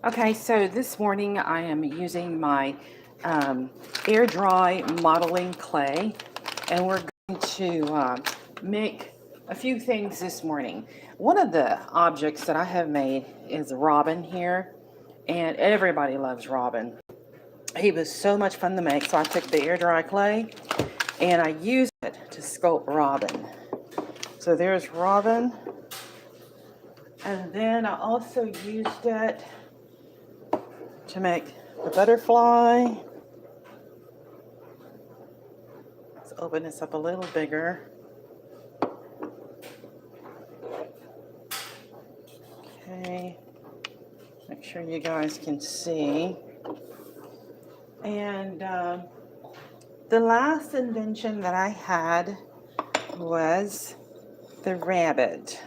Okay, so this morning I am using my air dry modeling clay, and we're going to make a few things this morning. One of the objects that I have made is Robin here, and everybody loves Robin. He was so much fun to make, so I took the air dry clay and I used it to sculpt Robin. So there's Robin, and then I also used it to make the butterfly. Let's open this up a little bigger. Okay, make sure you guys can see. And the last invention that I had was the rabbit.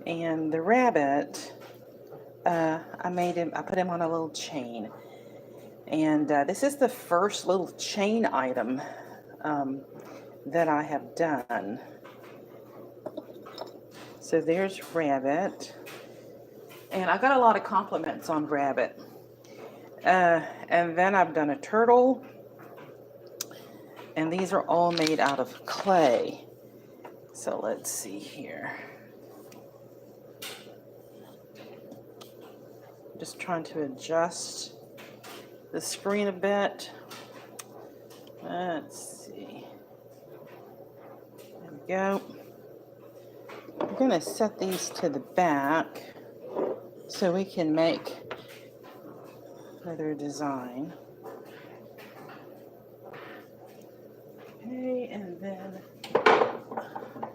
And the rabbit, I put him on a little chain. And this is the first little chain item that I have done. So there's Rabbit. And I got a lot of compliments on Rabbit. And then I've done a turtle. And these are all made out of clay. So let's see here. Just trying to adjust the screen a bit. Let's see. There we go. I'm going to set these to the back so we can make another design. Okay, and then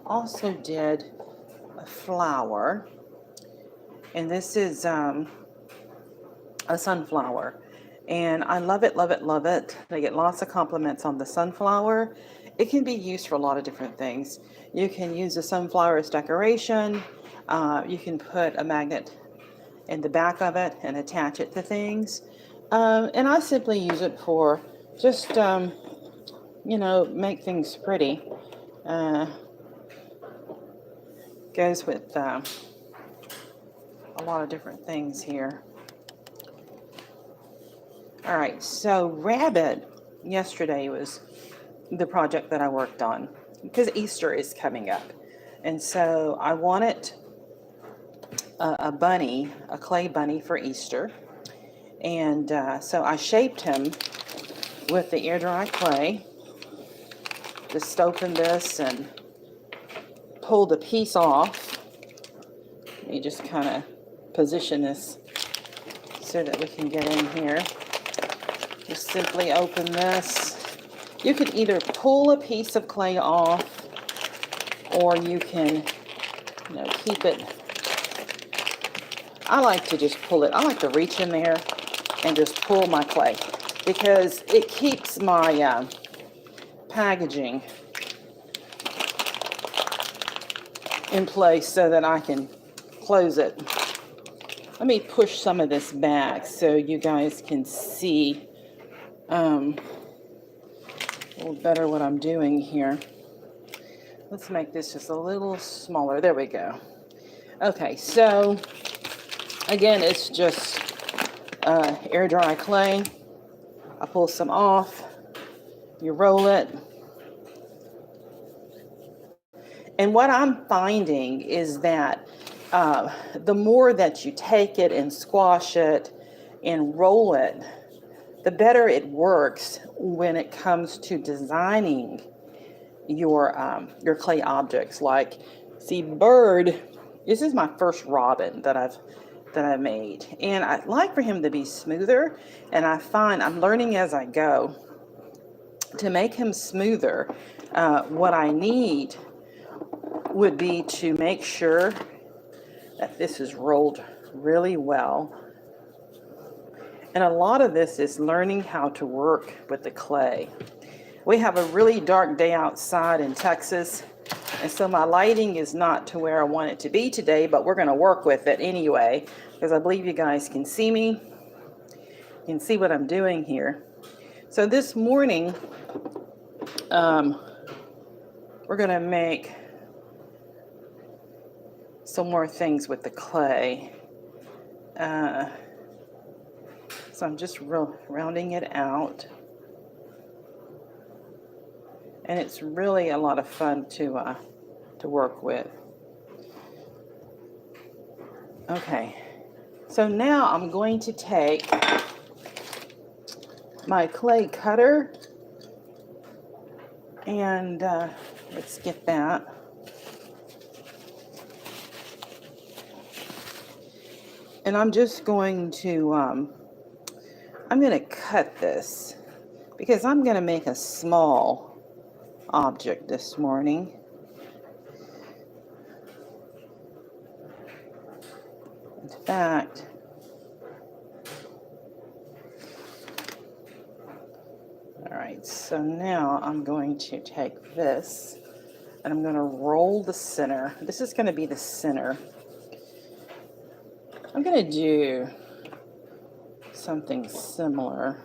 also did a flower, and this is a sunflower, and I love it, love it, love it. I get lots of compliments on the sunflower. It can be used for a lot of different things. You can use the sunflower as decoration. You can put a magnet in the back of it and attach it to things. And I simply use it for just, make things pretty. Goes with a lot of different things here. All right, so Rabbit yesterday was the project that I worked on because Easter is coming up. And so I wanted a bunny, a clay bunny for Easter. And so I shaped him with the air dry clay. Just opened this and pulled a piece off. Let me just kind of position this so that we can get in here. Just simply open this. You could either pull a piece of clay off, or you can, keep it. I like to just pull it. I like to reach in there and just pull my clay because it keeps my packaging in place so that I can close it. Let me push some of this back so you guys can see a little better what I'm doing here. Let's make this just a little smaller. There we go. Okay, so again, it's just air dry clay. I pull some off, you roll it. And what I'm finding is that the more that you take it and squash it and roll it, the better it works when it comes to designing your clay objects. Like, see, bird. This is my first Robin that I've made, and I'd like for him to be smoother. And I find I'm learning as I go to make him smoother. What I need would be to make sure that this is rolled really well. And a lot of this is learning how to work with the clay. We have a really dark day outside in Texas, and so my lighting is not to where I want it to be today, but we're going to work with it anyway, because I believe you guys can see me. You can see what I'm doing here. So this morning, we're going to make some more things with the clay. So I'm just rounding it out. And it's really a lot of fun to work with. Okay, so now I'm going to take my clay cutter and let's get that. And I'm just going to, I'm going to cut this because I'm going to make a small object this morning. In fact, all right, so now I'm going to take this and I'm going to roll the center. This is going to be the center. I'm going to do something similar.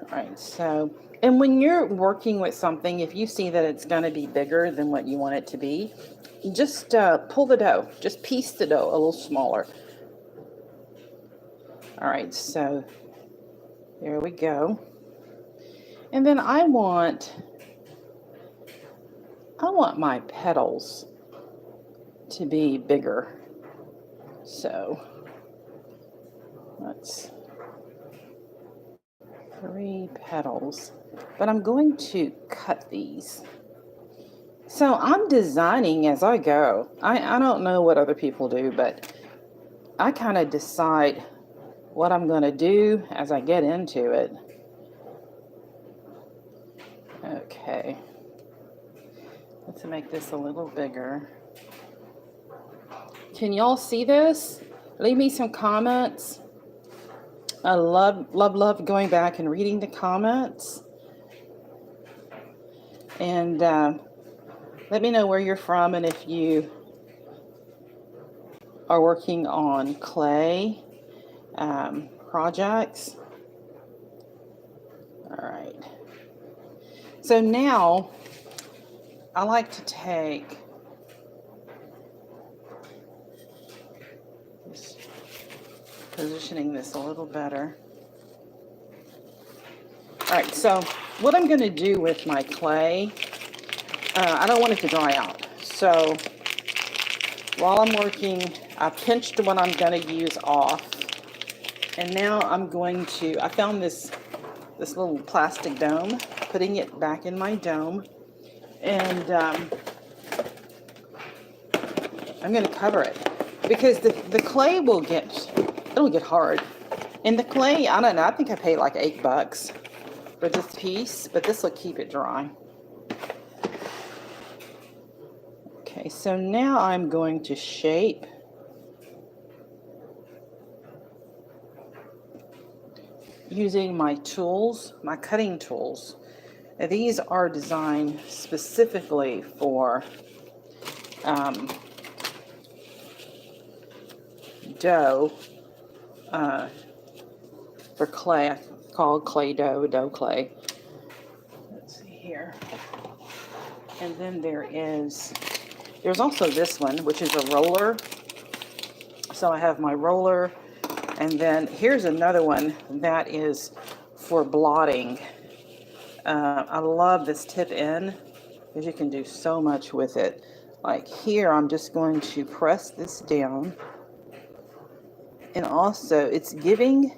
All right, so, and when you're working with something, if you see that it's going to be bigger than what you want it to be, just pull the dough, just piece the dough a little smaller. All right, so there we go. And then I want my petals to be bigger. So let's 3 petals, but I'm going to cut these. So I'm designing as I go. I don't know what other people do, but I kind of decide what I'm going to do as I get into it. Okay, let's make this a little bigger. Can y'all see this? Leave me some comments. I love going back and reading the comments. And let me know where you're from and if you are working on clay projects. All right. So now I like to take just positioning this a little better. All right, so what I'm going to do with my clay, I don't want it to dry out. So while I'm working, I pinched what I'm going to use off. And now I'm going to, I found this little plastic dome, putting it back in my dome. And I'm going to cover it because the clay it'll get hard. And the clay, I don't know, I think I paid like $8 for this piece, but this will keep it dry. Okay, so now I'm going to shape using my tools, my cutting tools. Now, these are designed specifically for dough, for clay, called clay dough clay. Let's see here. And then there's also this one, which is a roller. So I have my roller, and then here's another one that is for blotting. I love this tip in because you can do so much with it. Like here, I'm just going to press this down. And also, it's giving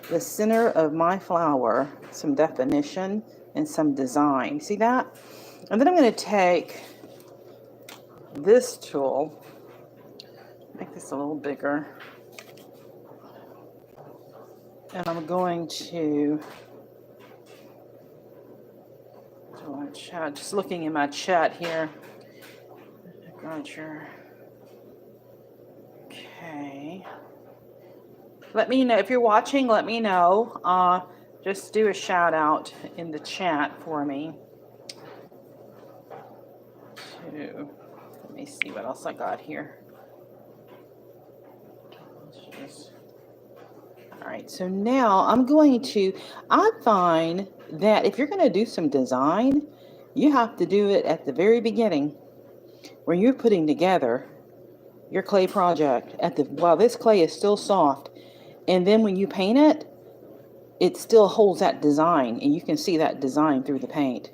the center of my flower some definition and some design. See that? And then I'm going to take this tool, make this a little bigger. And I'm going to do my chat, just looking in my chat here. Roger. Okay. Let me know if you're watching, let me know. Just do a shout out in the chat for me. Let me see what else I got here. All right, so now I find that if you're going to do some design, you have to do it at the very beginning where you're putting together your clay project while this clay is still soft. And then when you paint it, it still holds that design, and you can see that design through the paint.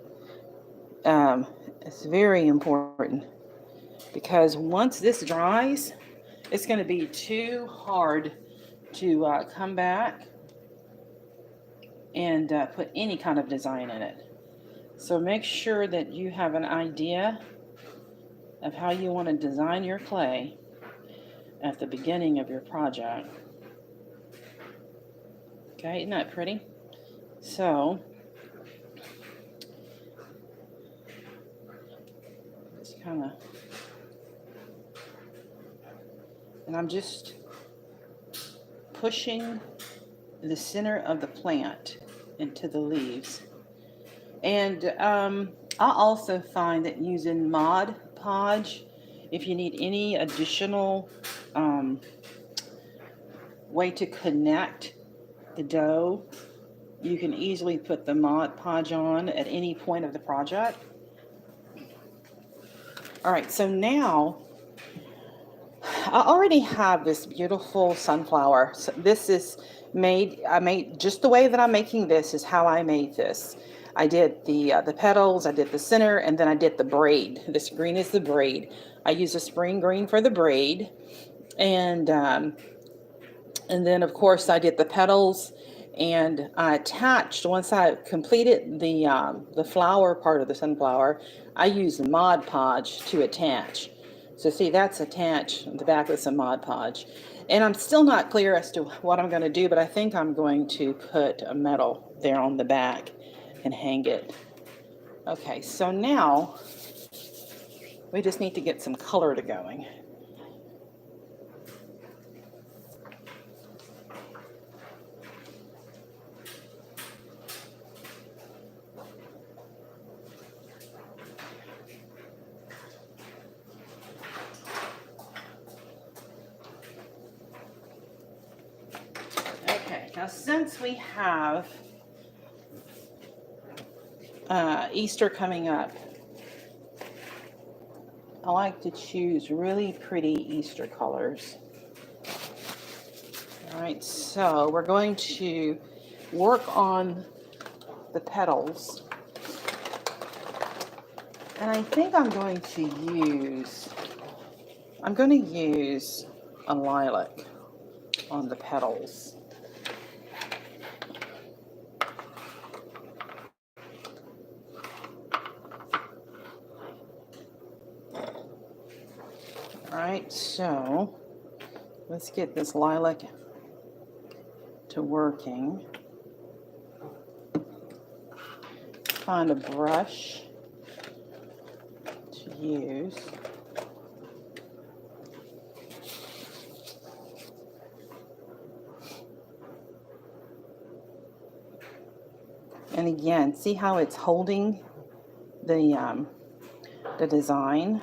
It's very important, because once this dries, it's going to be too hard to come back and put any kind of design in it. So make sure that you have an idea of how you want to design your clay at the beginning of your project. Okay, isn't that pretty? So just kind of, and I'm just pushing the center of the plant into the leaves. And I also find that using Mod Podge, if you need any additional way to connect the dough, you can easily put the Mod Podge on at any point of the project. All right, so now I already have this beautiful sunflower. So this is I made just the way that I'm making this is how I made this. I did the petals, I did the center, and then I did the braid. This green is the braid. I use a spring green for the braid, and then of course I did the petals, and I attached, once I completed the flower part of the sunflower, I used Mod Podge to attach. So see, that's attached at the back with some Mod Podge. And I'm still not clear as to what I'm going to do, but I think I'm going to put a medal there on the back and hang it. Okay, so now we just need to get some color to going. Okay, now since we have Easter coming up, I like to choose really pretty Easter colors. All right, so we're going to work on the petals. And I think I'm going to use a lilac on the petals. All right, so let's get this lilac to working. Find a brush to use. And again, see how it's holding the design.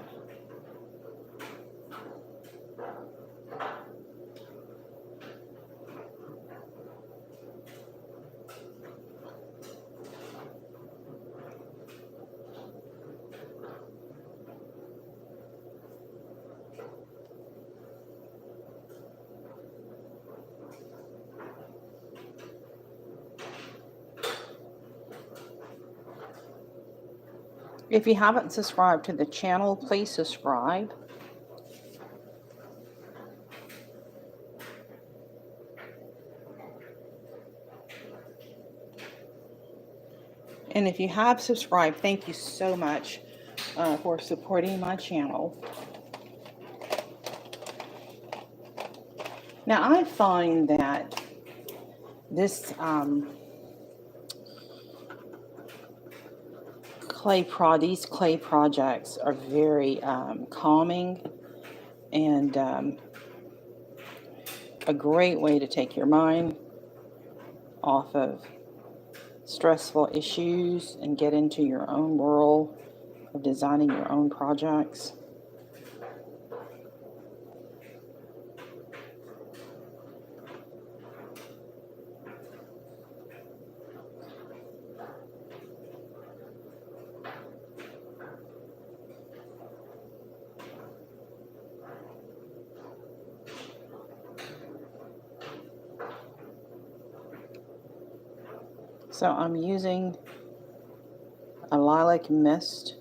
If you haven't subscribed to the channel, please subscribe. And if you have subscribed, thank you so much for supporting my channel. Now, I find that this these clay projects are very calming, and a great way to take your mind off of stressful issues and get into your own world of designing your own projects. So I'm using a lilac mist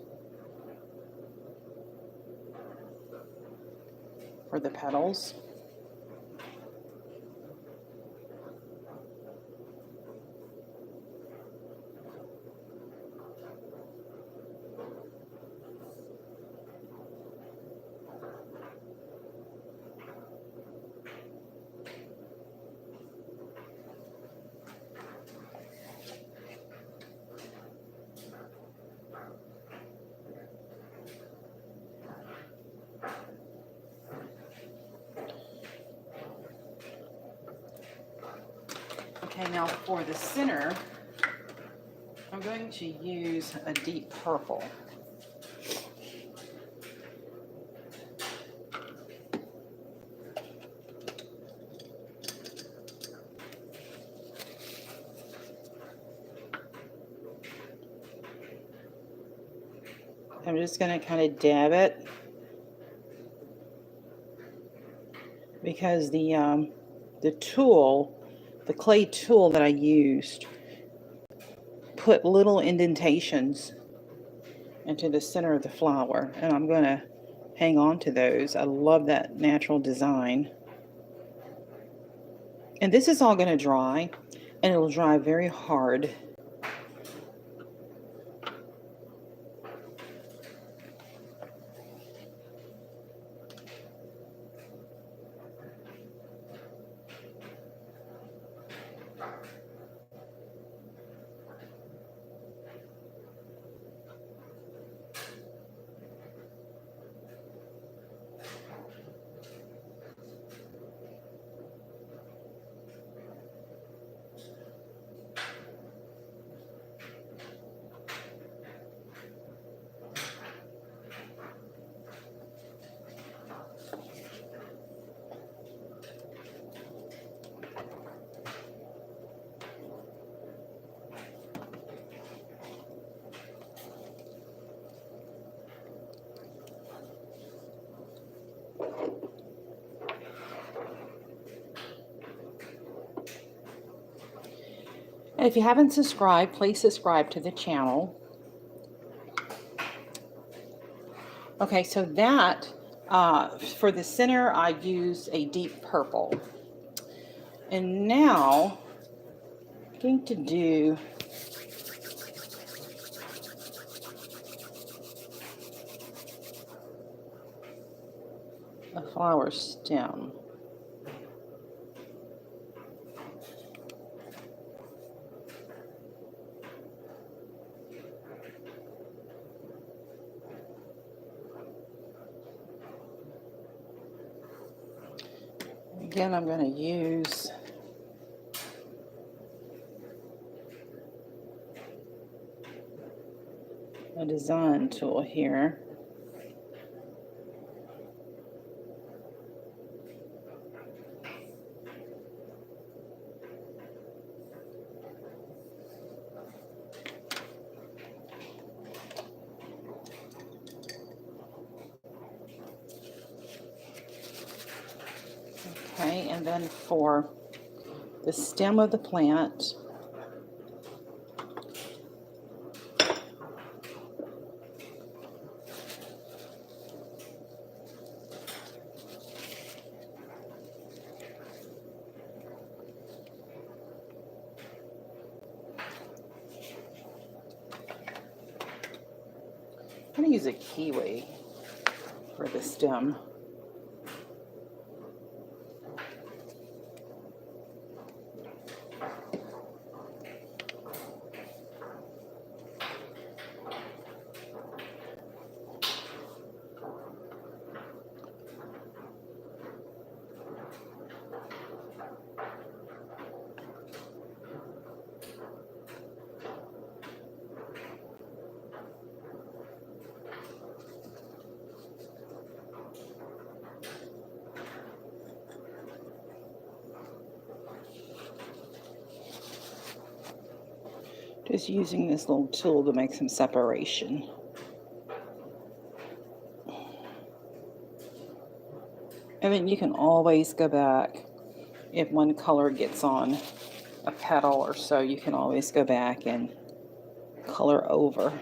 for the petals. Okay, now for the center, I'm going to use a deep purple. I'm just going to kind of dab it because the tool, the clay tool that I used, put little indentations into the center of the flower, and I'm going to hang on to those. I love that natural design. And this is all going to dry, and it'll dry very hard. And if you haven't subscribed, please subscribe to the channel. Okay, so that, for the center, I used a deep purple. And now, I'm going to do a flower stem. Again, I'm going to use a design tool here. Okay, and then for the stem of the plant, I'm going to use a kiwi for the stem. Just using this little tool to make some separation. And then you can always go back if one color gets on a petal or so, you can always go back and color over.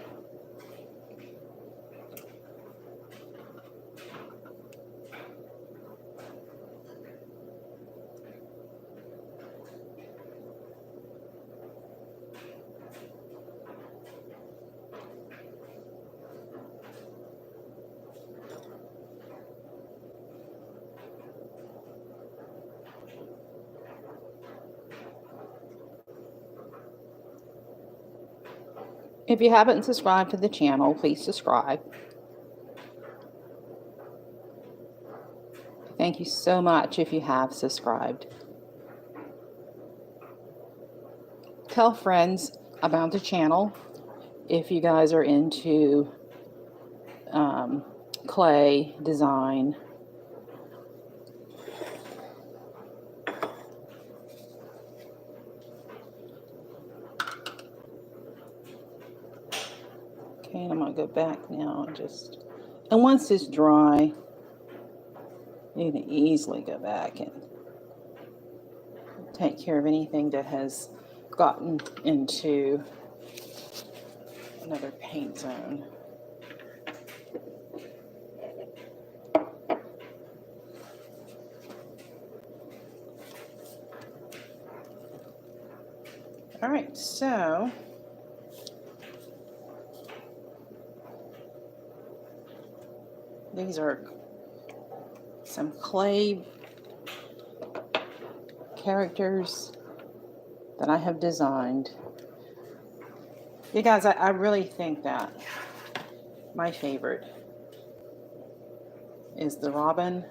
If you haven't subscribed to the channel, please subscribe. Thank you so much if you have subscribed. Tell friends about the channel if you guys are into clay design. Okay, and I'm going to go back now and once it's dry, you can easily go back and take care of anything that has gotten into another paint zone. All right, so these are some clay characters that I have designed. You guys, I really think that my favorite is the robin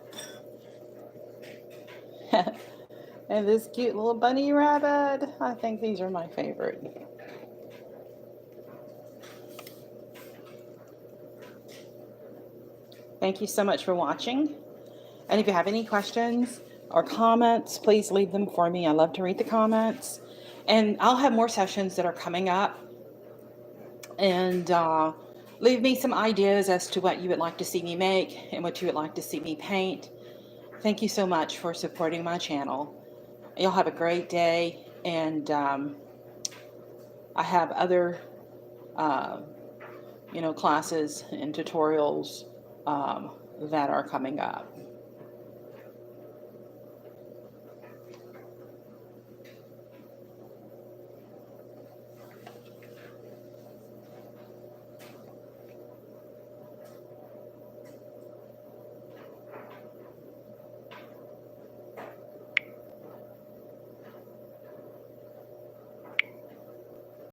and this cute little bunny rabbit. I think these are my favorite. Thank you so much for watching. And if you have any questions or comments, please leave them for me. I love to read the comments. And I'll have more sessions that are coming up. And leave me some ideas as to what you would like to see me make and what you would like to see me paint. Thank you so much for supporting my channel. You'll have a great day. And I have other classes and tutorials that are coming up.